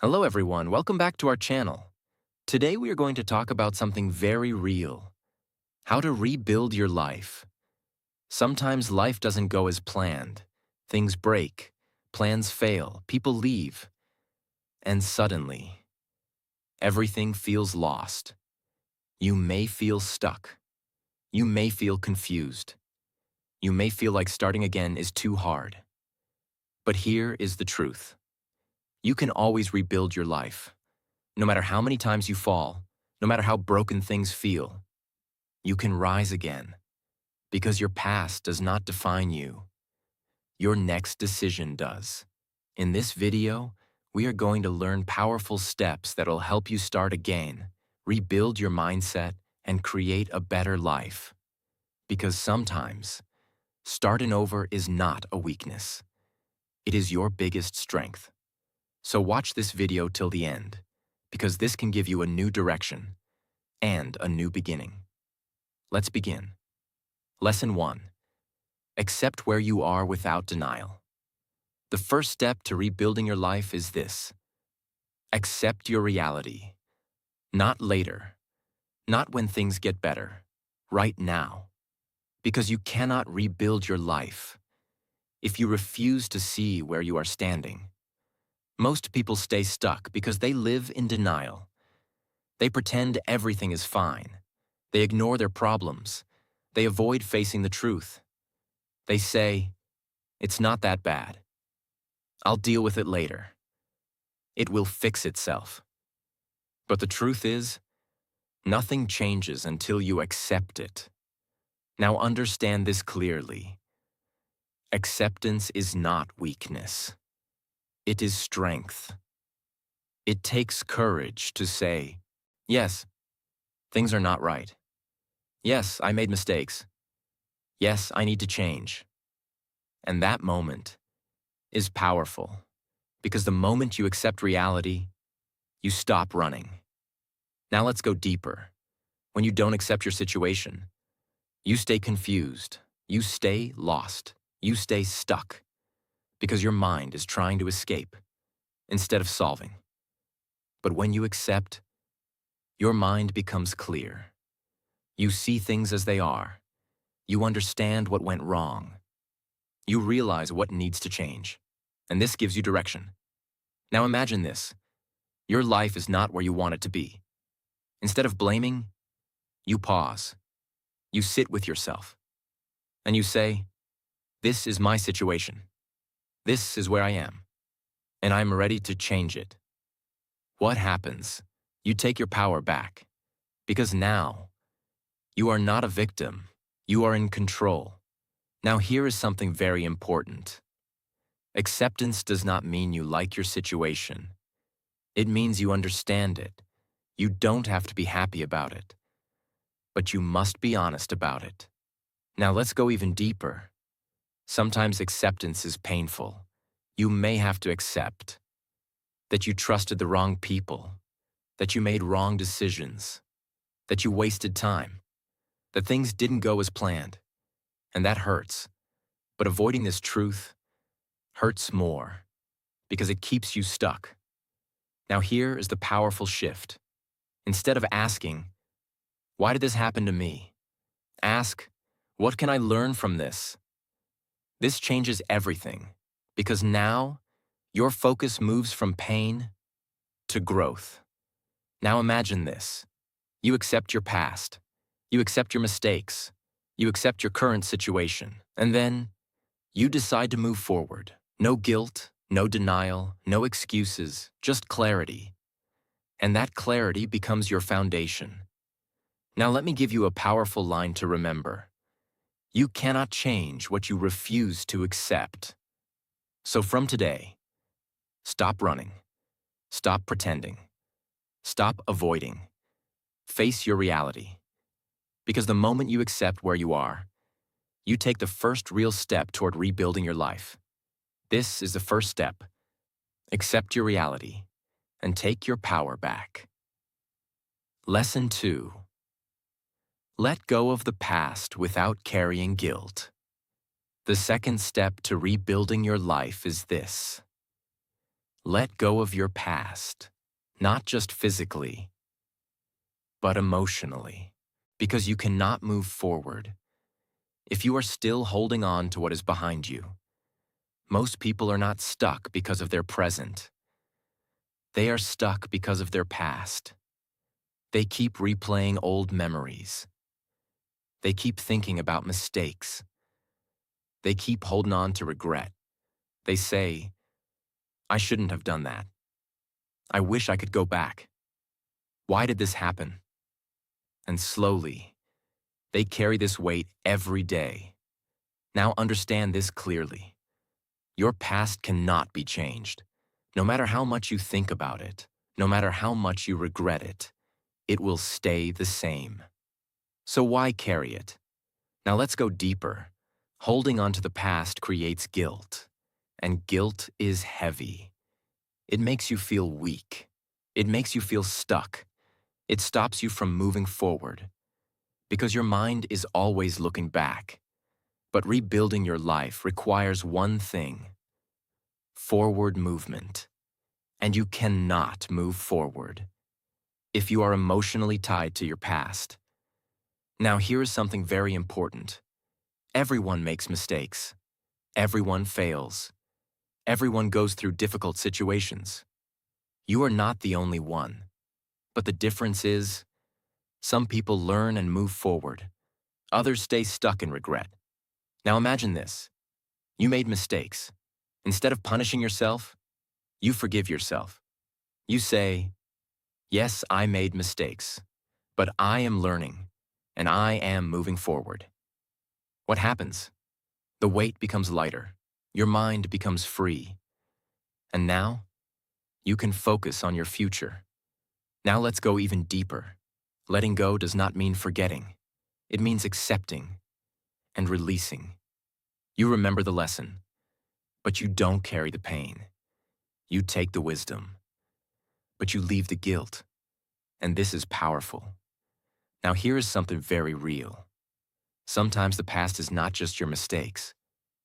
Hello everyone, welcome back to our channel. Today we are going to talk about something very real. How to rebuild your life. Sometimes life doesn't go as planned. Things break, plans fail, people leave, and suddenly, everything feels lost. You may feel stuck. You may feel confused. You may feel like starting again is too hard. But here is the truth. You can always rebuild your life. No matter how many times you fall, no matter how broken things feel, you can rise again, because your past does not define you. Your next decision does. In this video, we are going to learn powerful steps that will help you start again, rebuild your mindset, and create a better life. Because sometimes, starting over is not a weakness. It is your biggest strength. So watch this video till the end, because this can give you a new direction and a new beginning. Let's begin. Lesson 1. Accept where you are without denial. The first step to rebuilding your life is this. Accept your reality. Not later. Not when things get better. Right now. Because you cannot rebuild your life if you refuse to see where you are standing. Most people stay stuck because they live in denial. They pretend everything is fine. They ignore their problems. They avoid facing the truth. They say, "It's not that bad. I'll deal with it later. It will fix itself." But the truth is, nothing changes until you accept it. Now understand this clearly. Acceptance is not weakness. It is strength. It takes courage to say, "Yes, things are not right. Yes, I made mistakes. Yes, I need to change." And that moment is powerful, because the moment you accept reality, you stop running. Now let's go deeper. When you don't accept your situation, you stay confused, you stay lost, you stay stuck, because your mind is trying to escape instead of solving. But when you accept, your mind becomes clear. You see things as they are. You understand what went wrong. You realize what needs to change, and this gives you direction. Now imagine this. Your life is not where you want it to be. Instead of blaming, you pause. You sit with yourself, and you say, "This is my situation. This is where I am, and I'm ready to change it." What happens? You take your power back, because now you are not a victim. You are in control. Now here is something very important. Acceptance does not mean you like your situation. It means you understand it. You don't have to be happy about it, but you must be honest about it. Now let's go even deeper. Sometimes acceptance is painful. You may have to accept that you trusted the wrong people, that you made wrong decisions, that you wasted time, that things didn't go as planned, and that hurts. But avoiding this truth hurts more because it keeps you stuck. Now here is the powerful shift. Instead of asking, "Why did this happen to me?" ask, "What can I learn from this?" This changes everything, because now your focus moves from pain to growth. Now imagine this. You accept your past. You accept your mistakes. You accept your current situation. And then you decide to move forward. No guilt, no denial, no excuses, just clarity. And that clarity becomes your foundation. Now let me give you a powerful line to remember. You cannot change what you refuse to accept. So from today, stop running. Stop pretending. Stop avoiding. Face your reality. Because the moment you accept where you are, you take the first real step toward rebuilding your life. This is the first step. Accept your reality and take your power back. Lesson 2. Let go of the past without carrying guilt. The second step to rebuilding your life is this. Let go of your past, not just physically, but emotionally, because you cannot move forward if you are still holding on to what is behind you. Most people are not stuck because of their present. They are stuck because of their past. They keep replaying old memories. They keep thinking about mistakes. They keep holding on to regret. They say, I shouldn't have done that. I wish I could go back. Why did this happen? And slowly, they carry this weight every day. Now understand this clearly. Your past cannot be changed. No matter how much you think about it, no matter how much you regret it will stay the same. So why carry it? Now let's go deeper. Holding on to the past creates guilt, and guilt is heavy. It makes you feel weak. It makes you feel stuck. It stops you from moving forward, because your mind is always looking back. But rebuilding your life requires one thing: forward movement. And you cannot move forward if you are emotionally tied to your past. Now here is something very important. Everyone makes mistakes. Everyone fails. Everyone goes through difficult situations. You are not the only one. But the difference is, some people learn and move forward. Others stay stuck in regret. Now imagine this. You made mistakes. Instead of punishing yourself, you forgive yourself. You say, yes, I made mistakes, but I am learning, and I am moving forward. What happens? The weight becomes lighter. Your mind becomes free. And now, you can focus on your future. Now let's go even deeper. Letting go does not mean forgetting. It means accepting and releasing. You remember the lesson, but you don't carry the pain. You take the wisdom, but you leave the guilt. And this is powerful. Now here is something very real. Sometimes the past is not just your mistakes.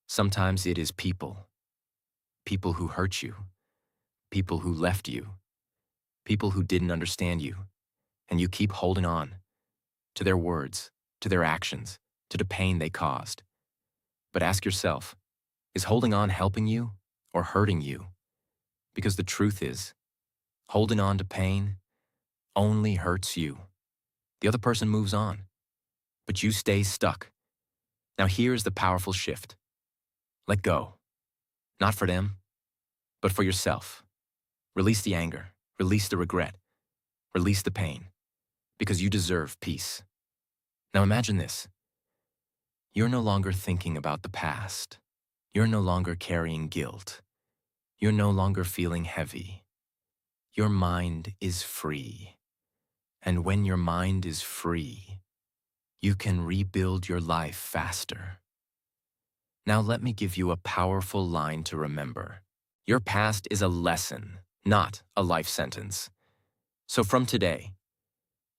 Sometimes it is people. People who hurt you. People who left you. People who didn't understand you. And you keep holding on to their words, to their actions, to the pain they caused. But ask yourself, is holding on helping you or hurting you? Because the truth is, holding on to pain only hurts you. The other person moves on, but you stay stuck. Now here's the powerful shift. Let go. Not for them, but for yourself. Release the anger. Release the regret. Release the pain. Because you deserve peace. Now imagine this. You're no longer thinking about the past. You're no longer carrying guilt. You're no longer feeling heavy. Your mind is free. And when your mind is free, you can rebuild your life faster. Now let me give you a powerful line to remember. Your past is a lesson, not a life sentence. So from today,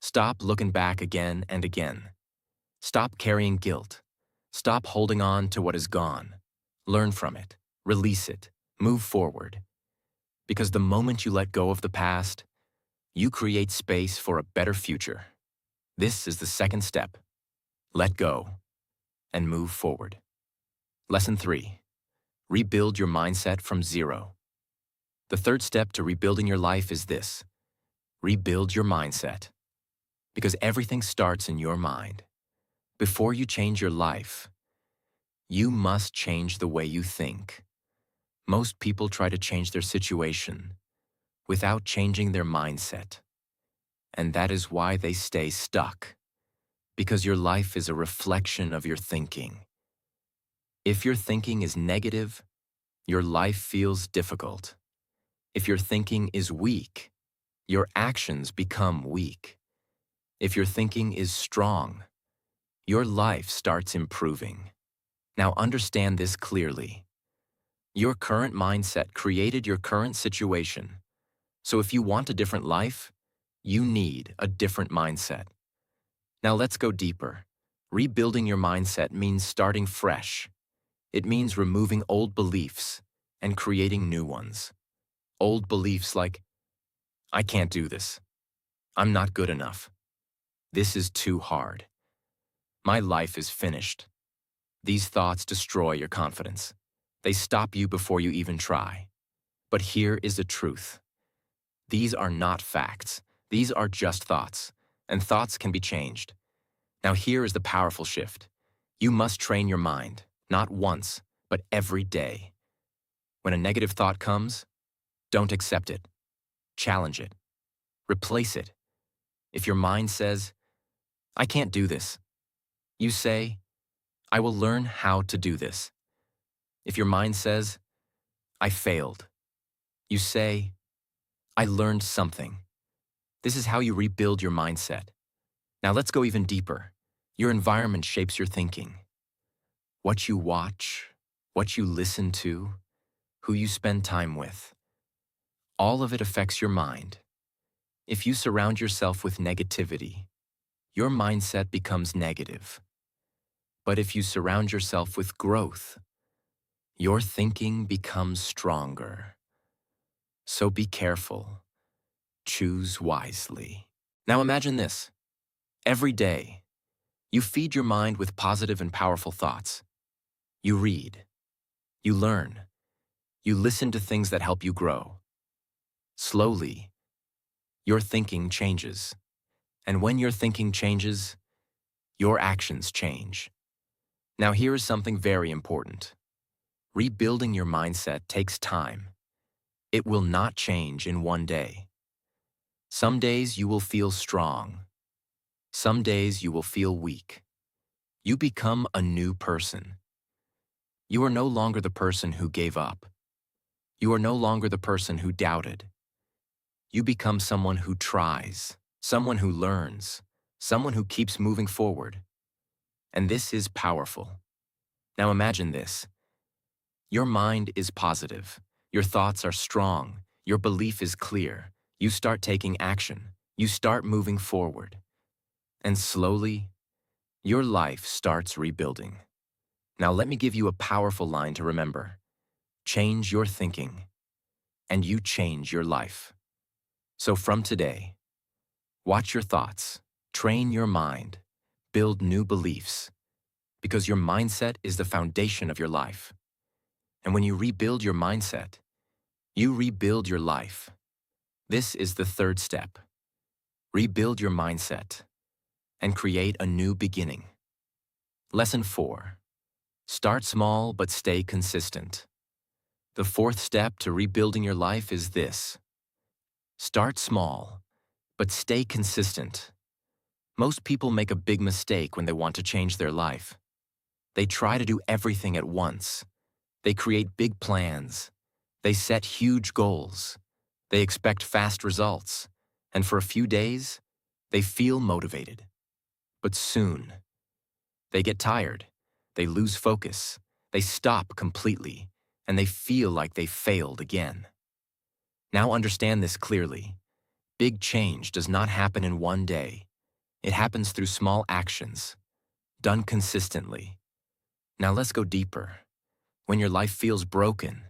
stop looking back again and again. Stop carrying guilt. Stop holding on to what is gone. Learn from it. Release it. Move forward. Because the moment you let go of the past, you create space for a better future. This is the second step. Let go and move forward. Lesson 3. Rebuild your mindset from zero. The third step to rebuilding your life is this. Rebuild your mindset. Because everything starts in your mind. Before you change your life, you must change the way you think. Most people try to change their situation without changing their mindset. And that is why they stay stuck. Because your life is a reflection of your thinking. If your thinking is negative, your life feels difficult. If your thinking is weak, your actions become weak. If your thinking is strong, your life starts improving. Now understand this clearly. Your current mindset created your current situation. So if you want a different life, you need a different mindset. Now let's go deeper. Rebuilding your mindset means starting fresh. It means removing old beliefs and creating new ones. Old beliefs like, I can't do this. I'm not good enough. This is too hard. My life is finished. These thoughts destroy your confidence. They stop you before you even try. But here is the truth. These are not facts. These are just thoughts, and thoughts can be changed. Now here is the powerful shift. You must train your mind, not once, but every day. When a negative thought comes, don't accept it. Challenge it. Replace it. If your mind says, I can't do this, you say, I will learn how to do this. If your mind says, I failed, you say, I learned something. This is how you rebuild your mindset. Now let's go even deeper. Your environment shapes your thinking. What you watch, what you listen to, who you spend time with. All of it affects your mind. If you surround yourself with negativity, your mindset becomes negative. But if you surround yourself with growth, your thinking becomes stronger. So be careful. Choose wisely. Now imagine this. Every day, you feed your mind with positive and powerful thoughts. You read. You learn. You listen to things that help you grow. Slowly, your thinking changes. And when your thinking changes, your actions change. Now here is something very important. Rebuilding your mindset takes time. It will not change in one day. Some days you will feel strong. Some days you will feel weak. You become a new person. You are no longer the person who gave up. You are no longer the person who doubted. You become someone who tries, someone who learns, someone who keeps moving forward. And this is powerful. Now imagine this. Your mind is positive. Your thoughts are strong. Your belief is clear. You start taking action. You start moving forward. And slowly, your life starts rebuilding. Now let me give you a powerful line to remember. Change your thinking, and you change your life. So from today, watch your thoughts, train your mind, build new beliefs, because your mindset is the foundation of your life. And when you rebuild your mindset, you rebuild your life. This is the third step. Rebuild your mindset and create a new beginning. Lesson 4. Start small but stay consistent. The fourth step to rebuilding your life is this. Start small, but stay consistent. Most people make a big mistake when they want to change their life. They try to do everything at once. They create big plans. They set huge goals. They expect fast results. And for a few days, they feel motivated. But soon, they get tired. They lose focus. They stop completely. And they feel like they failed again. Now understand this clearly. Big change does not happen in one day. It happens through small actions, done consistently. Now let's go deeper. When your life feels broken,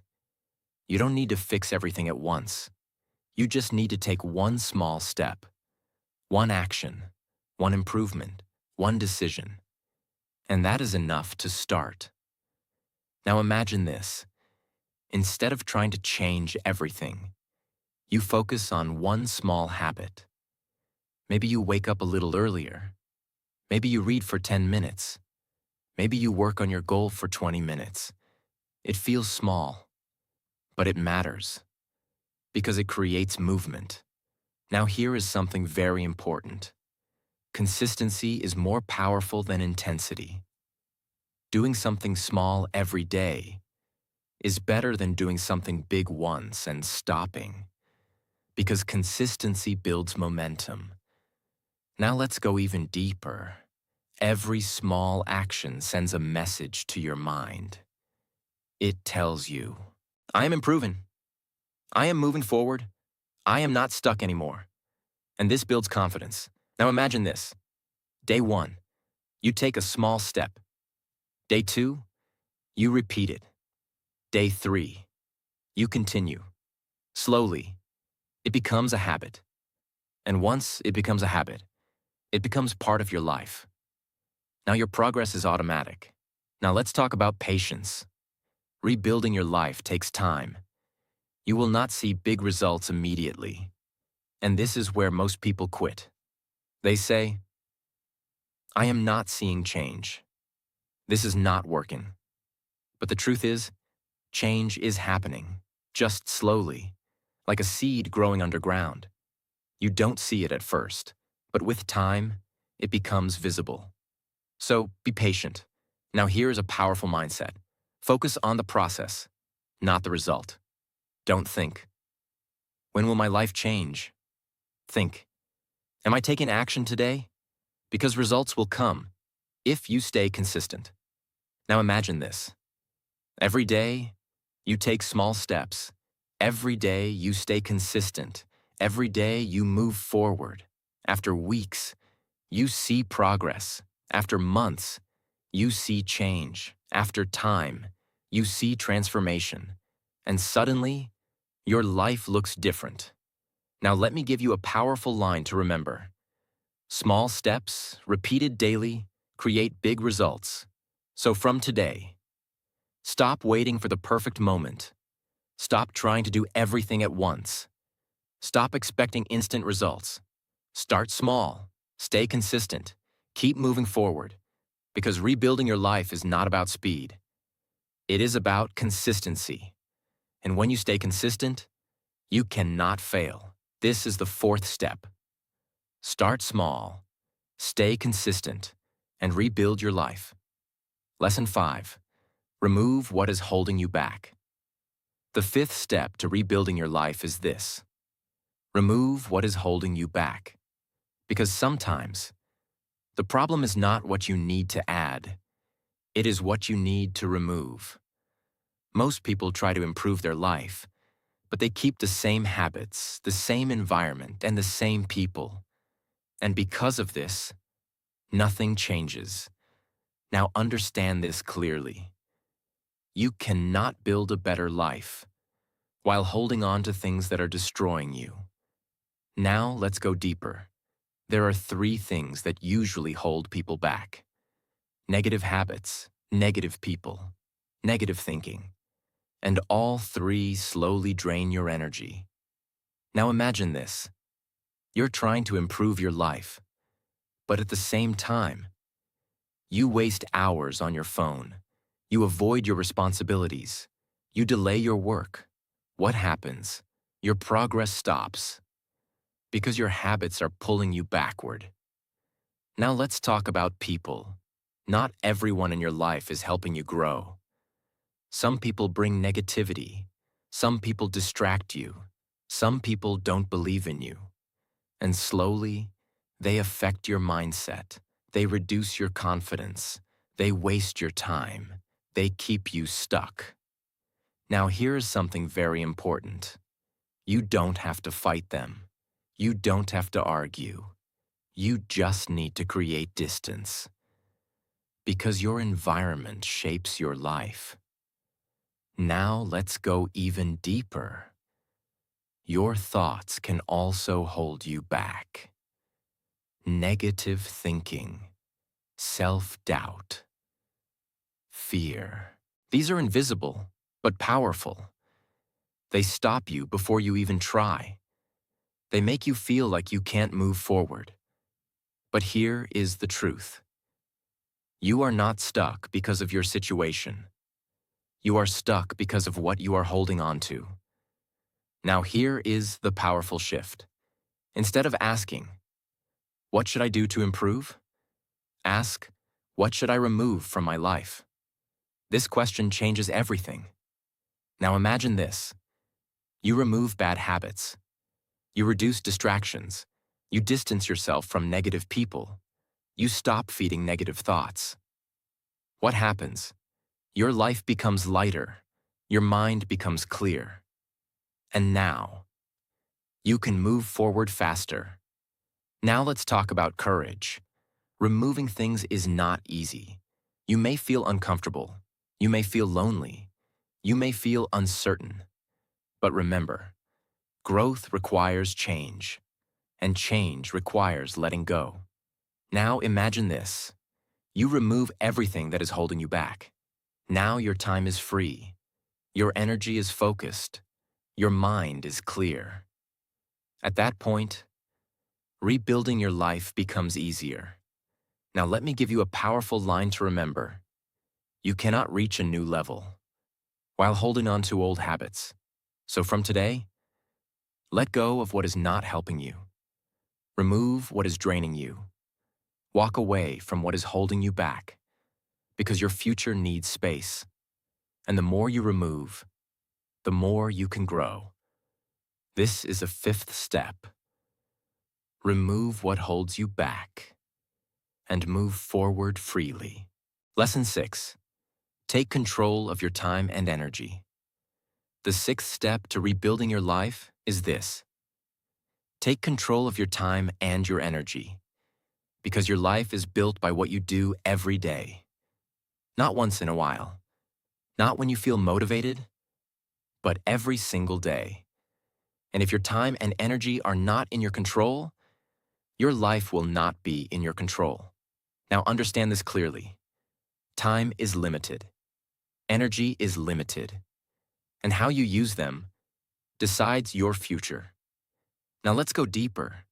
you don't need to fix everything at once. You just need to take one small step, one action, one improvement, one decision. And that is enough to start. Now imagine this. Instead of trying to change everything, you focus on one small habit. Maybe you wake up a little earlier. Maybe you read for 10 minutes. Maybe you work on your goal for 20 minutes. It feels small, but it matters because it creates movement. Now here is something very important. Consistency is more powerful than intensity. Doing something small every day is better than doing something big once and stopping, because consistency builds momentum. Now let's go even deeper. Every small action sends a message to your mind. It tells you, I am improving. I am moving forward. I am not stuck anymore. And this builds confidence. Now imagine this. Day 1, you take a small step. Day 2, you repeat it. Day 3, you continue. Slowly, it becomes a habit. And once it becomes a habit, it becomes part of your life. Now your progress is automatic. Now let's talk about patience. Rebuilding your life takes time. You will not see big results immediately. And this is where most people quit. They say, I am not seeing change. This is not working. But the truth is, change is happening, just slowly, like a seed growing underground. You don't see it at first, but with time, it becomes visible. So be patient. Now here is a powerful mindset. Focus on the process, not the result. Don't think, when will my life change? Think, am I taking action today? Because results will come if you stay consistent. Now imagine this. Every day, you take small steps. Every day, you stay consistent. Every day, you move forward. After weeks, you see progress. After months, you see change. After time, you see transformation. And suddenly, your life looks different. Now let me give you a powerful line to remember. Small steps, repeated daily, create big results. So from today, stop waiting for the perfect moment. Stop trying to do everything at once. Stop expecting instant results. Start small. Stay consistent. Keep moving forward. Because rebuilding your life is not about speed. It is about consistency. And when you stay consistent, you cannot fail. This is the fourth step. Start small. Stay consistent. And rebuild your life. Lesson 5. Remove what is holding you back. The fifth step to rebuilding your life is this. Remove what is holding you back. Because sometimes, the problem is not what you need to add. It is what you need to remove. Most people try to improve their life, but they keep the same habits, the same environment, and the same people. And because of this, nothing changes. Now understand this clearly. You cannot build a better life while holding on to things that are destroying you. Now let's go deeper. There are 3 things that usually hold people back. Negative habits, negative people, negative thinking. And all 3 slowly drain your energy. Now imagine this. You're trying to improve your life, but at the same time, you waste hours on your phone. You avoid your responsibilities. You delay your work. What happens? Your progress stops because your habits are pulling you backward. Now let's talk about people. Not everyone in your life is helping you grow. Some people bring negativity. Some people distract you. Some people don't believe in you. And slowly, they affect your mindset. They reduce your confidence. They waste your time. They keep you stuck. Now here's something very important. You don't have to fight them. You don't have to argue. You just need to create distance. Because your environment shapes your life. Now let's go even deeper. Your thoughts can also hold you back. Negative thinking, self-doubt, fear. These are invisible, but powerful. They stop you before you even try. They make you feel like you can't move forward. But here is the truth. You are not stuck because of your situation. You are stuck because of what you are holding on to. Now here is the powerful shift. Instead of asking, what should I do to improve? Ask, what should I remove from my life? This question changes everything. Now imagine this. You remove bad habits. You reduce distractions. You distance yourself from negative people. You stop feeding negative thoughts. What happens? Your life becomes lighter. Your mind becomes clear. And now, you can move forward faster. Now let's talk about courage. Removing things is not easy. You may feel uncomfortable. You may feel lonely. You may feel uncertain. But remember, Growth requires change, and change requires letting go. Now imagine this. You remove everything that is holding you back. Now your time is free. Your energy is focused. Your mind is clear. At that point, rebuilding your life becomes easier. Now let me give you a powerful line to remember. You cannot reach a new level while holding on to old habits. So from today, let go of what is not helping you. Remove what is draining you. Walk away from what is holding you back, because your future needs space. And the more you remove, the more you can grow. This is a fifth step. Remove what holds you back and move forward freely. Lesson 6. Take control of your time and energy. The sixth step to rebuilding your life is this. Take control of your time and your energy, because your life is built by what you do every day. Not once in a while, not when you feel motivated, but every single day. And if your time and energy are not in your control, your life will not be in your control. Now understand this clearly. Time is limited. Energy is limited. And how you use them decides your future. Now let's go deeper.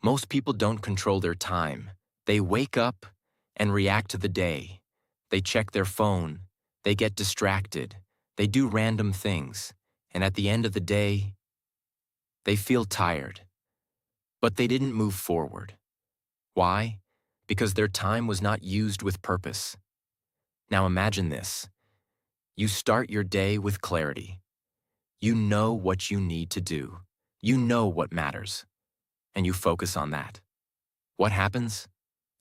Most people don't control their time. They wake up and react to the day. They check their phone. They get distracted. They do random things. And at the end of the day, they feel tired. But they didn't move forward. Why? Because their time was not used with purpose. Now imagine this. You start your day with clarity. You know what you need to do. You know what matters. And you focus on that. What happens?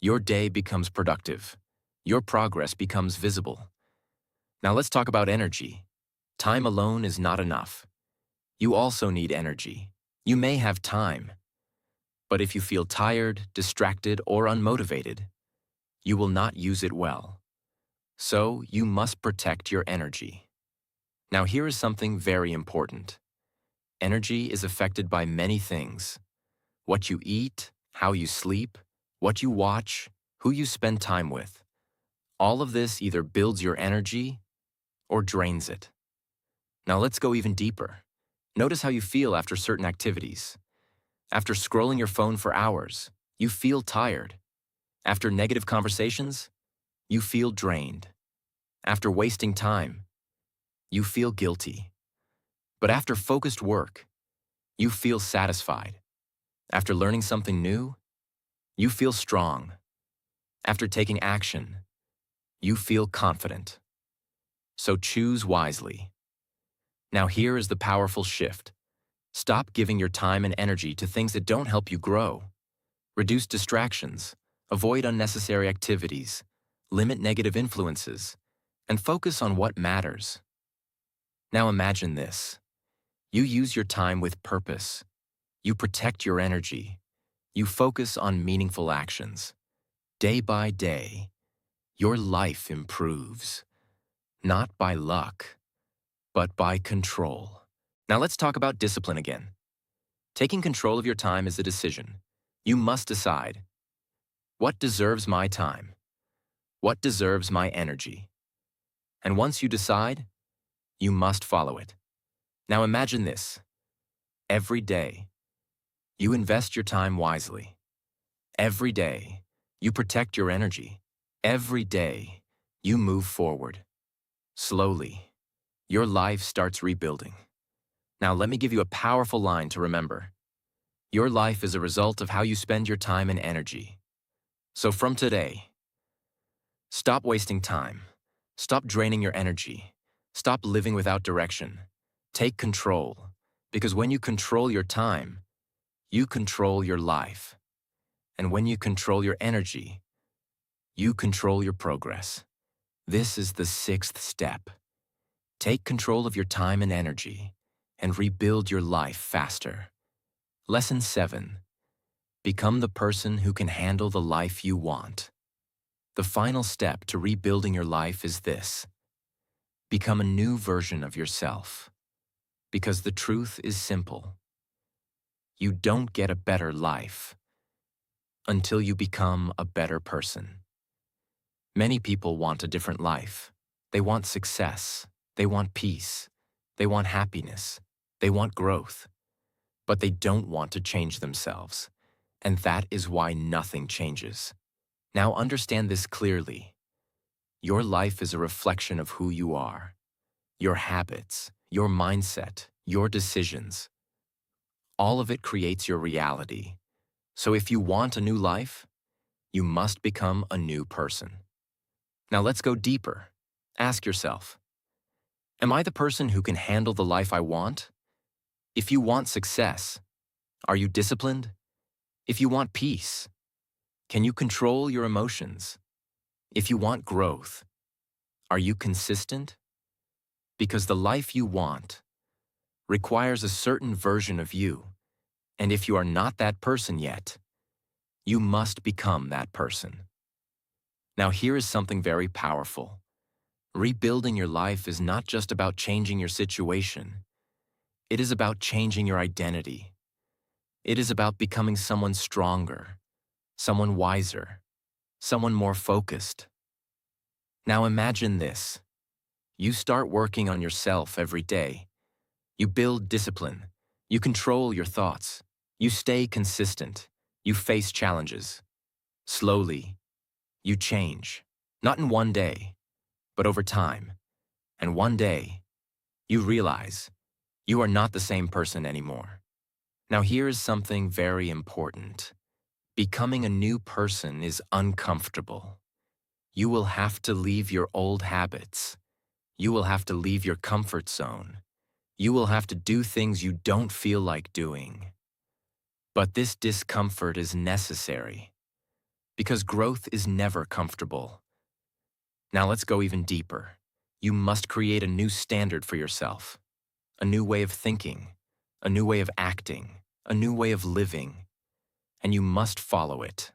Your day becomes productive. Your progress becomes visible. Now let's talk about energy. Time alone is not enough. You also need energy. You may have time, but if you feel tired, distracted, or unmotivated, you will not use it well. So you must protect your energy. Now here is something very important. Energy is affected by many things. What you eat, how you sleep, what you watch, who you spend time with. All of this either builds your energy or drains it. Now let's go even deeper. Notice how you feel after certain activities. After scrolling your phone for hours, you feel tired. After negative conversations, you feel drained. After wasting time, you feel guilty. But after focused work, you feel satisfied. After learning something new, you feel strong. After taking action, you feel confident. So choose wisely. Now here is the powerful shift. Stop giving your time and energy to things that don't help you grow. Reduce distractions, avoid unnecessary activities, limit negative influences, and focus on what matters. Now imagine this. You use your time with purpose. You protect your energy. You focus on meaningful actions. Day by day, your life improves. Not by luck, but by control. Now let's talk about discipline again. Taking control of your time is a decision. You must decide. What deserves my time? What deserves my energy? And once you decide, you must follow it. Now imagine this. Every day, you invest your time wisely. Every day, you protect your energy. Every day, you move forward. Slowly, your life starts rebuilding. Now let me give you a powerful line to remember. Your life is a result of how you spend your time and energy. So from today, stop wasting time. Stop draining your energy. Stop living without direction. Take control, because when you control your time, you control your life. And when you control your energy, you control your progress. This is the sixth step. Take control of your time and energy, and rebuild your life faster. Lesson 7. Become the person who can handle the life you want. The final step to rebuilding your life is this. Become a new version of yourself. Because the truth is simple. You don't get a better life until you become a better person. Many people want a different life. They want success. They want peace. They want happiness. They want growth. But they don't want to change themselves. And that is why nothing changes. Now understand this clearly. Your life is a reflection of who you are. Your habits, your mindset, your decisions. All of it creates your reality. So if you want a new life, you must become a new person. Now let's go deeper. Ask yourself, am I the person who can handle the life I want? If you want success, are you disciplined? If you want peace, can you control your emotions? If you want growth, are you consistent? Because the life you want requires a certain version of you, and if you are not that person yet, you must become that person. Now here is something very powerful. Rebuilding your life is not just about changing your situation. It is about changing your identity. It is about becoming someone stronger, someone wiser, someone more focused. Now imagine this. You start working on yourself every day. You build discipline. You control your thoughts. You stay consistent. You face challenges. Slowly, you change. Not in one day, but over time. And one day, you realize you are not the same person anymore. Now here is something very important. Becoming a new person is uncomfortable. You will have to leave your old habits. You will have to leave your comfort zone. You will have to do things you don't feel like doing. But this discomfort is necessary because growth is never comfortable. Now let's go even deeper. You must create a new standard for yourself, a new way of thinking, a new way of acting, a new way of living, and you must follow it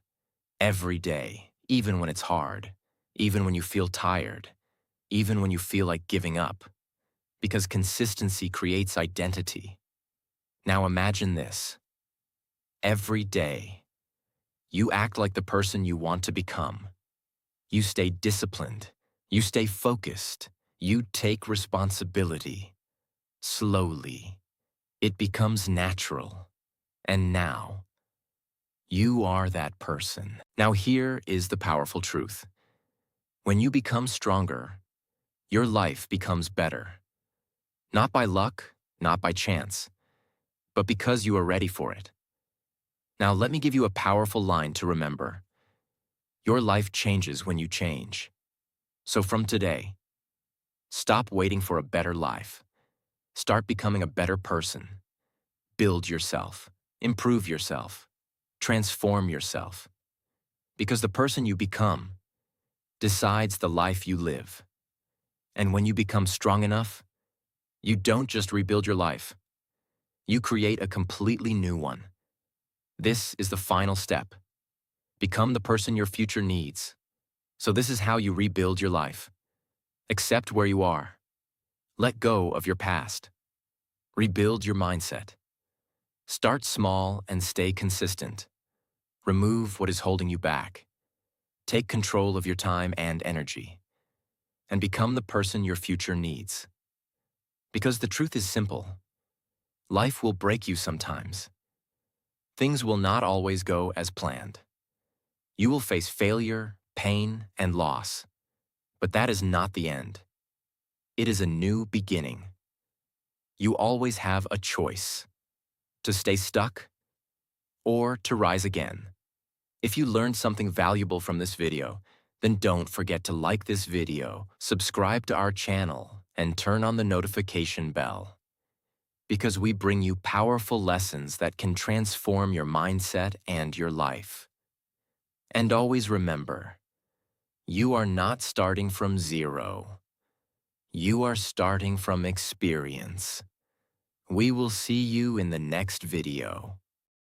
every day, even when it's hard, even when you feel tired, even when you feel like giving up, because consistency creates identity. Now imagine this. Every day, you act like the person you want to become. You stay disciplined. You stay focused. You take responsibility. Slowly, it becomes natural. And now, you are that person. Now here is the powerful truth. When you become stronger, your life becomes better. Not by luck, not by chance, but because you are ready for it. Now let me give you a powerful line to remember. Your life changes when you change. So from today, stop waiting for a better life. Start becoming a better person. Build yourself. Improve yourself. Transform yourself. Because the person you become decides the life you live. And when you become strong enough, you don't just rebuild your life. You create a completely new one. This is the final step. Become the person your future needs. So this is how you rebuild your life. Accept where you are. Let go of your past. Rebuild your mindset. Start small and stay consistent. Remove what is holding you back. Take control of your time and energy. And become the person your future needs. Because the truth is simple. Life will break you sometimes. Things will not always go as planned. You will face failure, pain, and loss. But that is not the end. It is a new beginning. You always have a choice: to stay stuck or to rise again. If you learned something valuable from this video, then don't forget to like this video, subscribe to our channel, and turn on the notification bell. Because we bring you powerful lessons that can transform your mindset and your life. And always remember, you are not starting from zero. You are starting from experience. We will see you in the next video.